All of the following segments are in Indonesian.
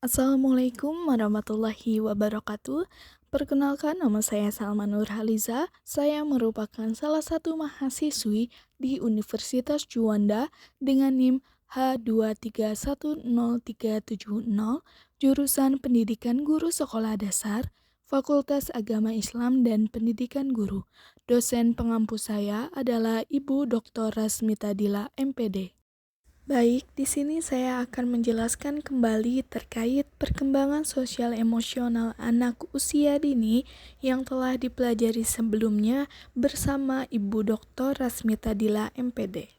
Assalamualaikum warahmatullahi wabarakatuh. Perkenalkan, nama saya Salma Nurhaliza. Saya merupakan salah satu mahasiswi di Universitas Juanda dengan NIM H2310370, jurusan Pendidikan Guru Sekolah Dasar, Fakultas Agama Islam dan Pendidikan Guru. Dosen pengampu saya adalah Ibu Dr. Rasmita Dila, MPD. Baik, di sini saya akan menjelaskan kembali terkait perkembangan sosial emosional anak usia dini yang telah dipelajari sebelumnya bersama Ibu Dr. Rasmita Dila, MPD.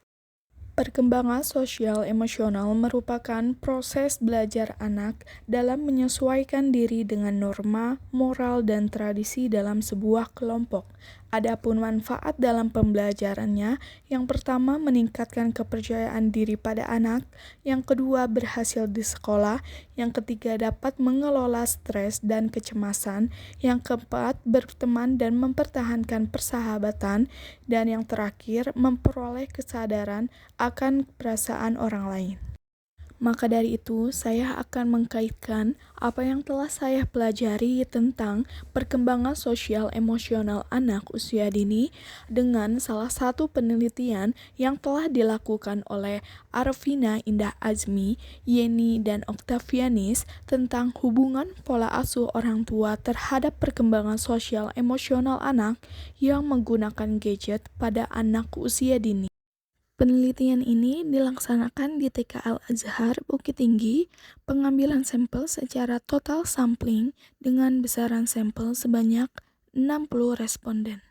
Perkembangan sosial emosional merupakan proses belajar anak dalam menyesuaikan diri dengan norma, moral, dan tradisi dalam sebuah kelompok. Adapun manfaat dalam pembelajarannya, yang pertama meningkatkan kepercayaan diri pada anak, yang kedua berhasil di sekolah, yang ketiga dapat mengelola stres dan kecemasan, yang keempat berteman dan mempertahankan persahabatan, dan yang terakhir memperoleh kesadaran akan perasaan orang lain. Maka dari itu, saya akan mengkaitkan apa yang telah saya pelajari tentang perkembangan sosial emosional anak usia dini dengan salah satu penelitian yang telah dilakukan oleh Arvina Indah Azmi, Yeni, dan Octavianis tentang hubungan pola asuh orang tua terhadap perkembangan sosial emosional anak yang menggunakan gadget pada anak usia dini. Penelitian ini dilaksanakan di TK Al-Azhar Bukit Tinggi. Pengambilan sampel secara total sampling dengan besaran sampel sebanyak 60 responden.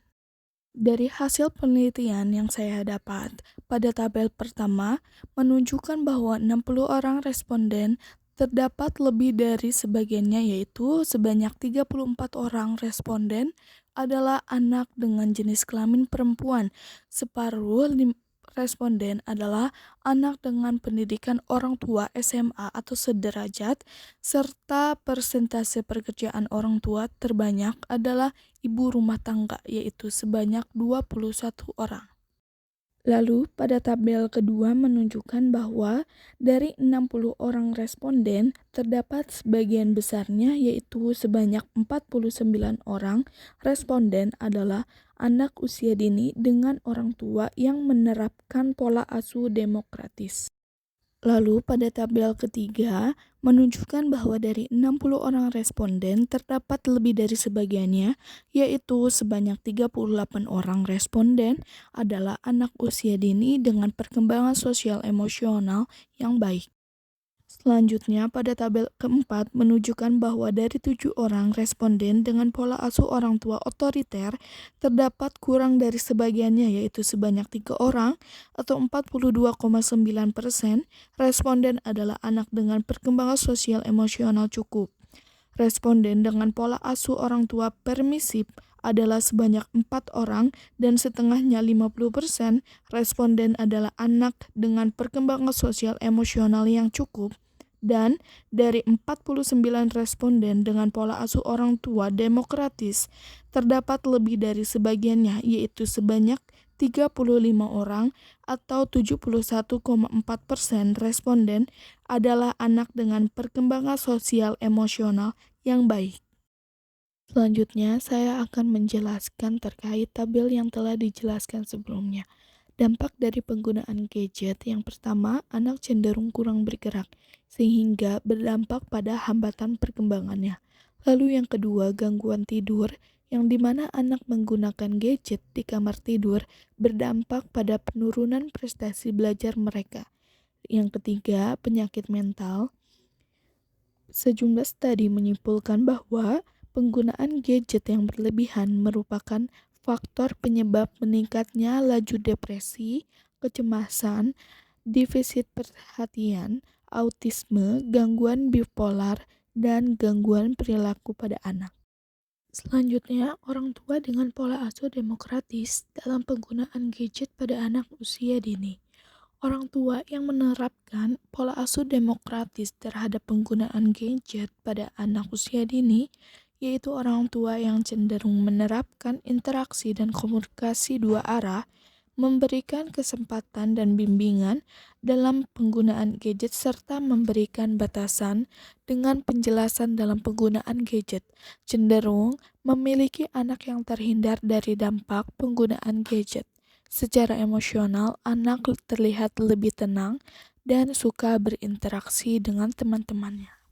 Dari hasil penelitian yang saya dapat, pada tabel pertama menunjukkan bahwa 60 orang responden terdapat lebih dari sebagiannya, yaitu sebanyak 34 orang responden adalah anak dengan jenis kelamin perempuan. Separuh responden adalah anak dengan pendidikan orang tua SMA atau sederajat, serta persentase pekerjaan orang tua terbanyak adalah ibu rumah tangga, yaitu sebanyak 21 orang. Lalu pada tabel kedua menunjukkan bahwa dari 60 orang responden terdapat sebagian besarnya, yaitu sebanyak 49 orang responden adalah anak usia dini dengan orang tua yang menerapkan pola asuh demokratis. Lalu pada tabel ketiga menunjukkan bahwa dari 60 orang responden terdapat lebih dari sebagiannya, yaitu sebanyak 38 orang responden adalah anak usia dini dengan perkembangan sosial emosional yang baik. Selanjutnya, pada tabel keempat menunjukkan bahwa dari 7 orang responden dengan pola asuh orang tua otoriter, terdapat kurang dari sebagiannya, yaitu sebanyak 3 orang atau 42,9% responden adalah anak dengan perkembangan sosial emosional cukup. Responden dengan pola asuh orang tua permisif adalah sebanyak 4 orang dan setengahnya 50% responden adalah anak dengan perkembangan sosial emosional yang cukup. Dan dari 49 responden dengan pola asuh orang tua demokratis, terdapat lebih dari sebagiannya, yaitu sebanyak 35 orang atau 71,4% responden adalah anak dengan perkembangan sosial emosional yang baik. Selanjutnya, saya akan menjelaskan terkait tabel yang telah dijelaskan sebelumnya. Dampak dari penggunaan gadget: yang pertama, anak cenderung kurang bergerak, sehingga berdampak pada hambatan perkembangannya. Lalu yang kedua, gangguan tidur, yang dimana anak menggunakan gadget di kamar tidur berdampak pada penurunan prestasi belajar mereka. Yang ketiga, penyakit mental. Sejumlah studi menyimpulkan bahwa penggunaan gadget yang berlebihan merupakan faktor penyebab meningkatnya laju depresi, kecemasan, defisit perhatian, autisme, gangguan bipolar, dan gangguan perilaku pada anak. Selanjutnya, orang tua dengan pola asuh demokratis dalam penggunaan gadget pada anak usia dini. Orang tua yang menerapkan pola asuh demokratis terhadap penggunaan gadget pada anak usia dini, yaitu orang tua yang cenderung menerapkan interaksi dan komunikasi dua arah, memberikan kesempatan dan bimbingan dalam penggunaan gadget serta memberikan batasan dengan penjelasan dalam penggunaan gadget, cenderung memiliki anak yang terhindar dari dampak penggunaan gadget. Secara emosional, anak terlihat lebih tenang dan suka berinteraksi dengan teman-temannya.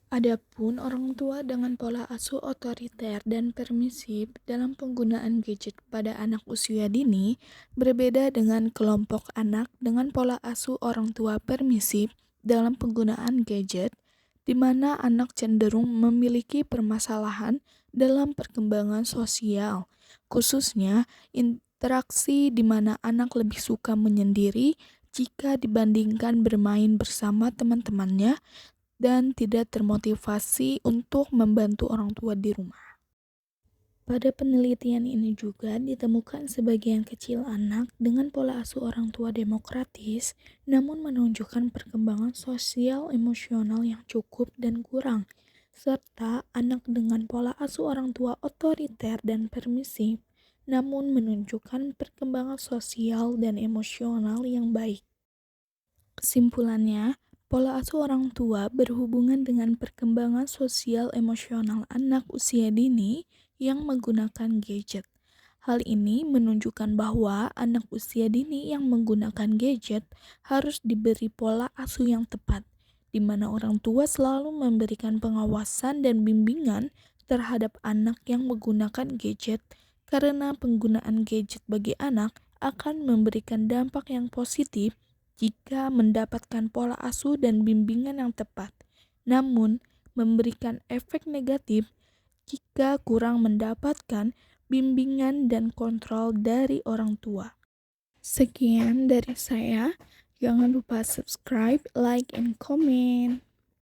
Adapun orang tua dengan pola asuh otoriter dan permisif dalam penggunaan gadget pada anak usia dini berbeda dengan kelompok anak dengan pola asuh orang tua permisif dalam penggunaan gadget, di mana anak cenderung memiliki permasalahan dalam perkembangan sosial, khususnya interaksi di mana anak lebih suka menyendiri jika dibandingkan bermain bersama teman-temannya dan tidak termotivasi untuk membantu orang tua di rumah. Pada penelitian ini juga ditemukan sebagian kecil anak dengan pola asuh orang tua demokratis, namun menunjukkan perkembangan sosial emosional yang cukup dan kurang, serta anak dengan pola asuh orang tua otoriter dan permisif, namun menunjukkan perkembangan sosial dan emosional yang baik. Kesimpulannya, pola asuh orang tua berhubungan dengan perkembangan sosial emosional anak usia dini yang menggunakan gadget. Hal ini menunjukkan bahwa anak usia dini yang menggunakan gadget harus diberi pola asuh yang tepat, di mana orang tua selalu memberikan pengawasan dan bimbingan terhadap anak yang menggunakan gadget, karena penggunaan gadget bagi anak akan memberikan dampak yang positif jika mendapatkan pola asuh dan bimbingan yang tepat, namun memberikan efek negatif jika kurang mendapatkan bimbingan dan kontrol dari orang tua. Sekian dari saya. Jangan lupa subscribe, like, and comment.